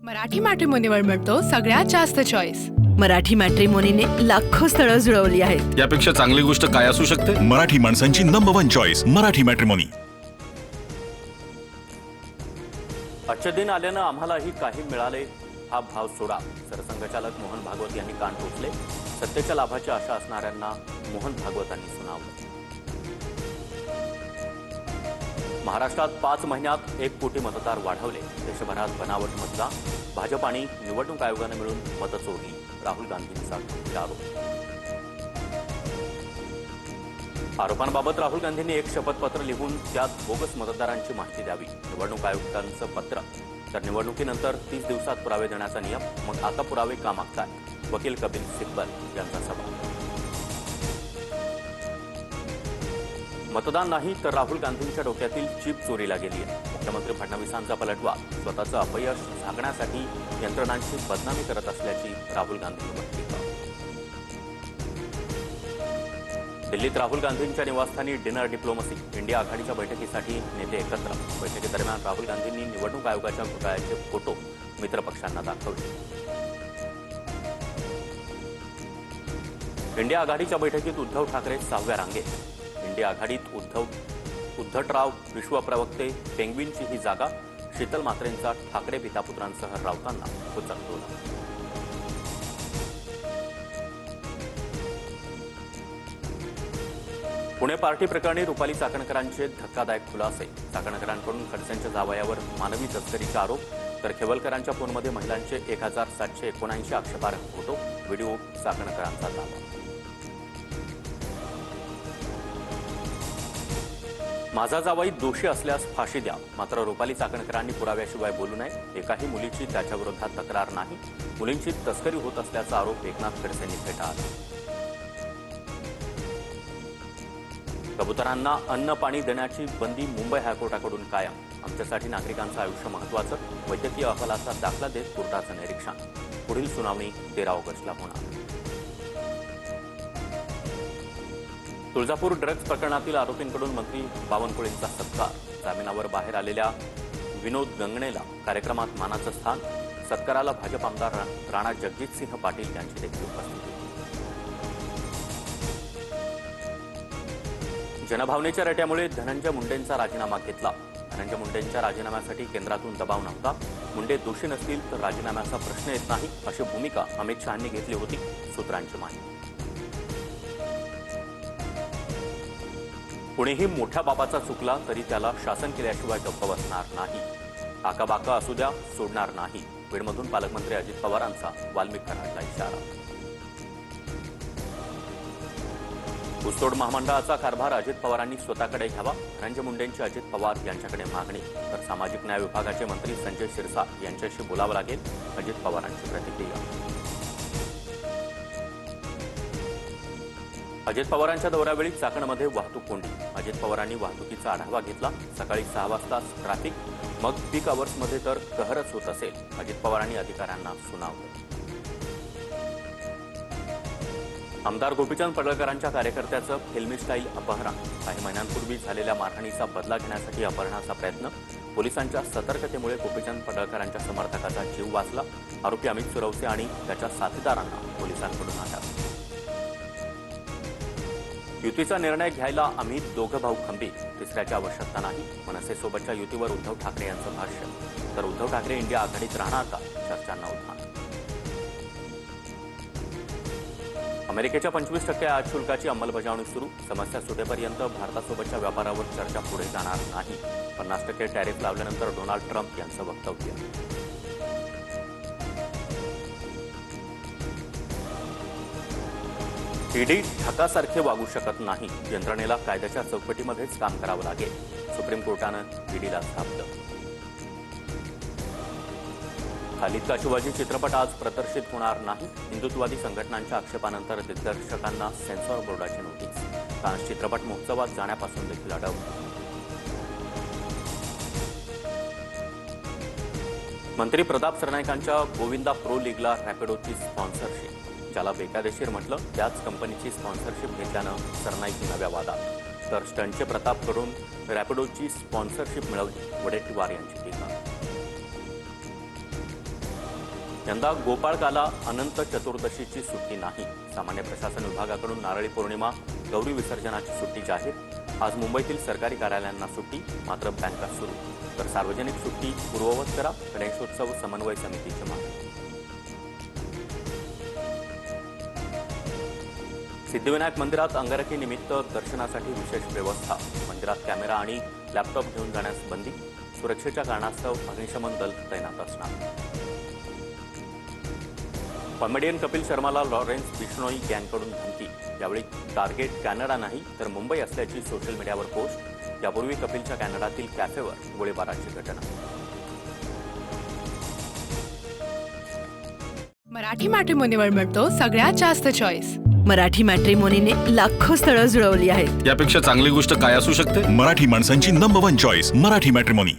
मराठी मॅट्रिमोनीवर मिळतो सगळ्यात जास्त चॉईस। मराठी मॅट्रिमोनीने लाखो स्थळं जुळवली आहेत। यापेक्षा चांगली गोष्ट काय असू शकते? मराठी माणसांची नंबर 1 चॉईस मराठी मॅट्रिमोनी। आजचे दिन आल्यानं आम्हालाही काही मिळाले हा भाव सोडा, सरसंघचालक मोहन भागवत यांनी कान टोचले। सत्तेच्या लाभाची आशा असणाऱ्यांना मोहन भागवतांनी सुनावलं। महाराष्ट्रात 5 महिन्यात 1 कोटी मतदार वाढवले। देशभरात बनावट मतदान, भाजप आणि निवडणूक आयोगाने मिळून मतं चोरली। राहुल गांधींचा गंभीर आरोप। आरोपांबाबत राहुल गांधींनी एक शपथपत्र लिहून त्यात बोगस मतदारांची माहिती द्यावी। निवडणूक आयुक्तांचं पत्र। तर निवडणुकीनंतर 30 दिवसात पुरावे देण्याचा नियम। मग आता पुरावे का मागताय? वकील कपिल सिब्बल यांचा सवाल। मतदान नाही तर राहुल गांधींच्या डोक्यातील चिप चोरीला गेली आहे। मुख्यमंत्री फडणवीसांचा पलटवार। स्वतःचं अपयश झाकण्यासाठी यंत्रणांची बदनामी करत असल्याची राहुल गांधींवर टीका। दिल्लीत राहुल गांधींच्या निवासस्थानी डिनर डिप्लोमसी। इंडिया आघाडीच्या बैठकीसाठी नेते एकत्र। बैठकीदरम्यान राहुल गांधींनी निवडणूक आयोगाच्या घोटाळ्याचे फोटो मित्रपक्षांना दाखवले। इंडिया आघाडीच्या बैठकीत उद्धव ठाकरे 6व्या रांगेत। इंडिया आघाडीत उद्धटराव, विश्वप्रवक्ते, पेंग्विनची ही जागा। शीतल मात्रेंचा ठाकरे पितापुत्रांसह राऊतांना उचलतोला। पुणे पार्टी प्रकरणी रुपाली चाकणकरांचे धक्कादायक खुलासे। चाकणकरांकडून खडसेंच्या जावयावर मानवी तस्करीचे आरोप, तर खेवलकरांच्या फोनमध्ये महिलांचे 1779 आक्षेपार्ह फोटो, व्हिडिओ चाकणकरांचा दावा। माझा जावई दोषी असल्यास फाशी द्या, मात्र रुपाली चाकणकरांनी पुराव्याशिवाय बोलू नये। एकाही मुलीची त्याच्याविरोधात तक्रार नाही। मुलींची तस्करी होत असल्याचा आरोप एकनाथ खडसेंनी फेटाळला। कबुतरांना अन्न पाणी देण्याची बंदी मुंबई हायकोर्टाकडून कायम। आमच्यासाठी नागरिकांचं आयुष्य महत्त्वाचं। वैद्यकीय अहवालाचा दाखला देत कोर्टाचं निरीक्षण। पुढील सुनावणी 13 ऑगस्टला होणार। तुळजापूर ड्रग्ज प्रकरणातील आरोपींकडून मंत्री बावनकुळेंचा सत्कार। जामिनावर बाहेर आलेल्या विनोद गंगणेला कार्यक्रमात मानाचं स्थान। सत्काराला भाजप आमदार राणा जगजितसिंह पाटील यांची देखील उपस्थिती। जनभावनेच्या रट्यामुळे धनंजय मुंडेंचा राजीनामा घेतला। धनंजय मुंडेंच्या राजीनाम्यासाठी केंद्रातून दबाव नव्हता। मुंडे दोषी नसतील तर राजीनाम्याचा प्रश्न येत नाही, अशी भूमिका अमित शहांनी घेतली होती, सूत्रांची माहिती। कुणीही मोठ्या बाबाचा चुकला तरी त्याला शासन केल्याशिवाय गप्प बसणार नाही। आकाबाका असू द्या, सोडणार नाही। बीडमधून पालकमंत्री अजित पवारांचा वाल्मिक कराडला इशारा। ऊसतोड महामंडळाचा कारभार अजित पवारांनी स्वतःकडे घ्यावा, धनंजय मुंडेंची अजित पवार यांच्याकडे मागणी। तर सामाजिक न्याय विभागाचे मंत्री संजय शिरसाट यांच्याशी बोलावं लागेल, अजित पवारांची प्रतिक्रिया। अजित पवारांच्या दौऱ्यावेळी चाकणमध्ये वाहतूक कोंडी। अजित पवारांनी वाहतुकीचा आढावा घेतला। सकाळी 6 वाजता ट्रॅफिक, मग पीक अवर्समध्ये तर कहरच होत असेल। अजित पवारांनी अधिकाऱ्यांना सुनावलं। आमदार गोपीचंद पडळकरांच्या कार्यकर्त्याचं फिल्मी स्टाईल अपहरण। काही महिन्यांपूर्वी झालेल्या मारहाणीचा बदला घेण्यासाठी अपहरणाचा प्रयत्न। पोलिसांच्या सतर्कतेमुळे गोपीचंद पडळकरांच्या समर्थकाचा जीव वाचला। आरोपी अमित सुरवसे आणि त्याच्या साथीदारांना पोलिसांकडून अटक। युतीचा निर्णय घ्यायला आम्ही दोघं भाऊ खंबीर, तिसऱ्याची आवश्यकता नाही। मनसेसोबतच्या युतीवर उद्धव ठाकरे यांचं भाष्य। तर उद्धव ठाकरे इंडिया आघाडीत राहणार का, चर्चांना उधाण। अमेरिकेच्या 25% आयात शुल्काची अंमलबजावणी सुरू। समस्या सुटेपर्यंत भारतासोबतच्या व्यापारावर चर्चा पुढे जाणार नाही। 50% टॅरिफ लावल्यानंतर डोनाल्ड ट्रम्प यांचं वक्तव्य। ईडी ढकासारखे वागू शकत नाही। यंत्रणेला कायद्याच्या चौकटीमध्येच काम करावं लागेल। सुप्रीम कोर्टानं ईडीला स्थापलं। खालिद का शिवाजी चित्रपट आज प्रदर्शित होणार नाही। हिंदुत्ववादी संघटनांच्या आक्षेपानंतर दिग्दर्शकांना सेन्सॉर बोर्डाची नोटीस। कान्स चित्रपट महोत्सवात जाण्यापासून देखील अडव। मंत्री प्रताप सरनाईकांच्या गोविंदा प्रो लीगला रॅपिडोची स्पॉन्सरशिप। ज्याला बेकायदेशीर म्हटलं त्याच कंपनीची स्पॉन्सरशिप घेतल्यानं सरनाईक नव्या वादात। तर स्टंटचे प्रताप करून रॅपिडोची स्पॉन्सरशिप मिळवली, वडेट्टीवार यांची टीका। यंदा गोपाळकाला अनंत चतुर्दशीची सुट्टी नाही. सामान्य प्रशासन विभागाकडून नारळी पौर्णिमा गौरी विसर्जनाची सुट्टी जाहीर. आज मुंबईतील सरकारी कार्यालयांना सुट्टी, मात्र बँका सुरू. तर सार्वजनिक सुट्टी पूर्ववत करा, गणेशोत्सव समन्वय समितीची मागणी. सिद्धिविनायक मंदिरात अंगारकीनिमित्त दर्शनासाठी विशेष व्यवस्था. मंदिरात कॅमेरा आणि लॅपटॉप घेऊन जाण्यास बंदी. सुरक्षेच्या कारणास्तव अग्निशमन दल तैनात असणार. कॉमेडियन कपिल शर्माला लॉरेन्स बिश्नोई गँगकडून धमकी. यावेळी टार्गेट कॅनडा नाही तर मुंबई असल्याची सोशल मीडियावर पोस्ट. यापूर्वी कपिलच्या कॅनडातील कॅफेवर गोळीबाराची घटना. मराठी मॅट्रिमोनीवर मिळतो सगळ्यात जास्त चॉईस. मराठी मॅट्रिमोनीने लाखो स्थळं जुळवली आहेत. यापेक्षा चांगली गोष्ट काय असू शकते? मराठी माणसांची number one choice Marathi matrimony.